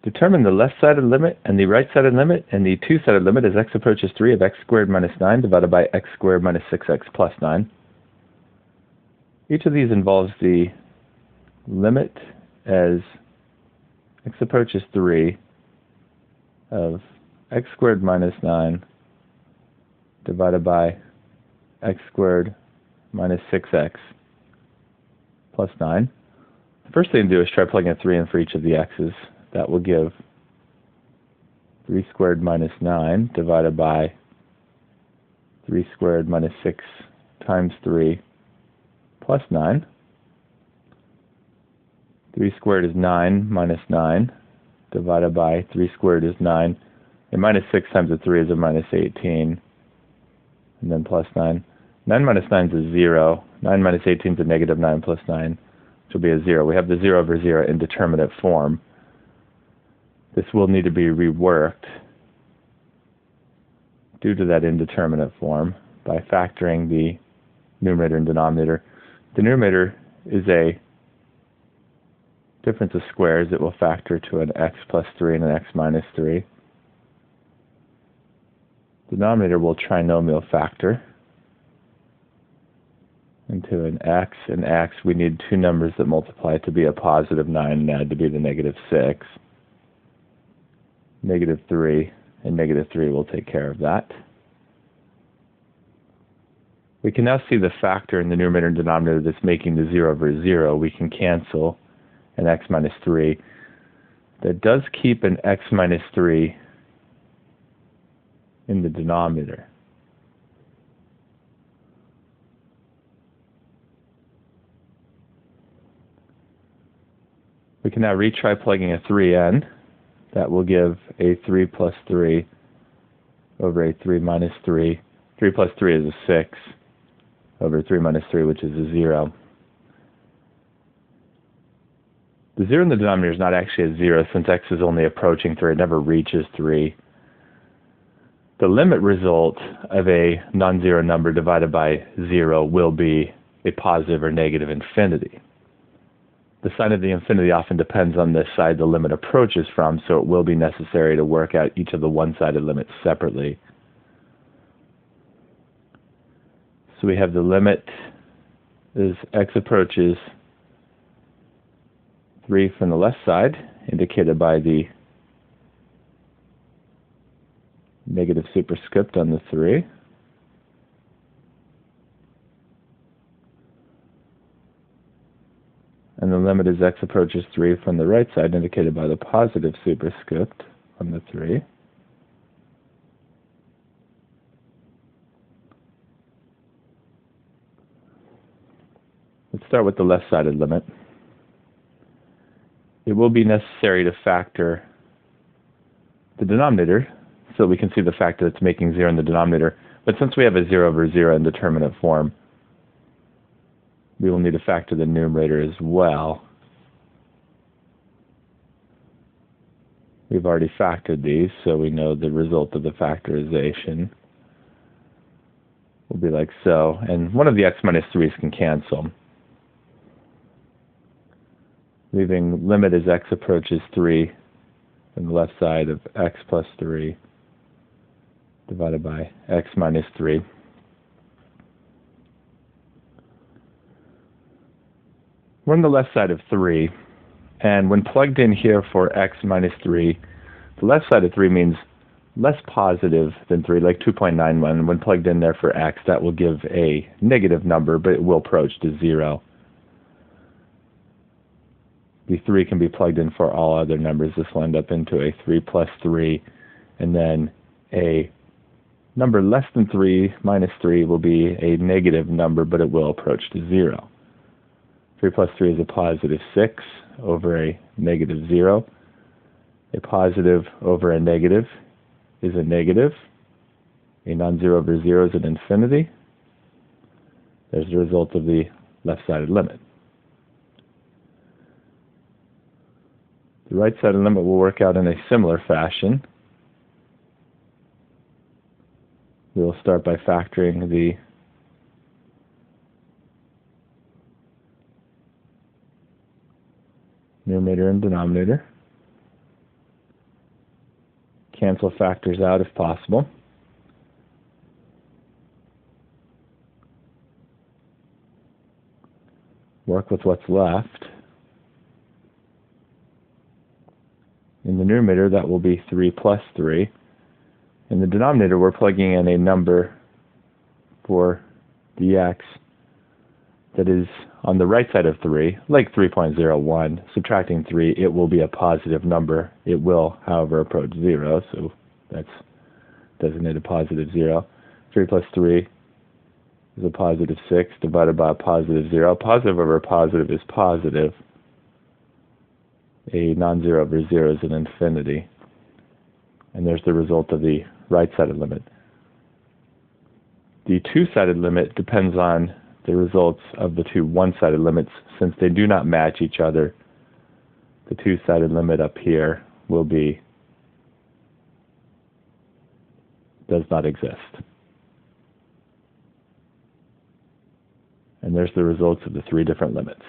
Determine the left-sided limit and the right-sided limit and the two-sided limit as x approaches 3 of x squared minus 9 divided by x squared minus 6x plus 9. Each of these involves the limit as x approaches 3 of x squared minus 9 divided by x squared minus 6x plus 9. The first thing to do is try plugging a 3 in for each of the x's. That will give 3 squared minus 9 divided by 3 squared minus 6 times 3 plus 9. 3 squared is 9 minus 9 divided by 3 squared is 9. And minus 6 times a 3 is a minus 18. And then plus 9. 9 minus 9 is a 0. 9 minus 18 is a negative 9 plus 9, which will be a 0. We have the 0 over 0 indeterminate form. This will need to be reworked due to that indeterminate form by factoring the numerator and denominator. The numerator is a difference of squares. It will factor to an x plus 3 and an x minus 3. The denominator will trinomial factor into an x. In x, we need two numbers that multiply to be a positive 9 and add to be the negative 6. Negative 3 and negative 3 will take care of that. We can now see the factor in the numerator and denominator that's making the 0 over 0. We can cancel an x minus 3. That does keep an x minus 3 in the denominator. We can now retry plugging a 3 in. That will give a 3 plus 3 over a 3 minus 3. 3 plus 3 is a 6 over 3 minus 3, which is a 0. The 0 in the denominator is not actually a 0 since x is only approaching 3. It never reaches 3. The limit result of a non-zero number divided by 0 will be a positive or negative infinity. The sign of the infinity often depends on the side the limit approaches from, so it will be necessary to work out each of the one-sided limits separately. So we have the limit as x approaches 3 from the left side, indicated by the negative superscript on the 3. And the limit as x approaches 3 from the right side, indicated by the positive superscript on the 3. Let's start with the left-sided limit. It will be necessary to factor the denominator so we can see the factor that's making 0 in the denominator. But since we have a 0 over 0 indeterminate form, we will need to factor the numerator as well. We've already factored these, so we know the result of the factorization will be like so. And one of the x minus 3's can cancel, leaving limit as x approaches 3 on the left side of x plus 3 divided by x minus 3. We're on the left side of 3, and when plugged in here for x minus 3, the left side of 3 means less positive than 3, like 2.91. When plugged in there for x, that will give a negative number, but it will approach to 0. The 3 can be plugged in for all other numbers. This will end up into a 3 plus 3, and then a number less than 3 minus 3 will be a negative number, but it will approach to 0. 3 plus 3 is a positive 6 over a negative 0. A positive over a negative is a negative. A non-zero over 0 is an infinity. There's the result of the left-sided limit. The right-sided limit will work out in a similar fashion. We will start by factoring the numerator and denominator. Cancel factors out if possible. Work with what's left. In the numerator, that will be 3 plus 3. In the denominator, we're plugging in a number for the x that is on the right side of 3, like 3.01. Subtracting 3, it will be a positive number. It will, however, approach 0, so that's designated positive 0. 3 plus 3 is a positive 6 divided by a positive 0. Positive over positive is positive. A non-zero over 0 is an infinity. And there's the result of the right-sided limit. The two-sided limit depends on the results of the two one-sided limits. Since they do not match each other, the two-sided limit up here will be does not exist. And there's the results of the three different limits.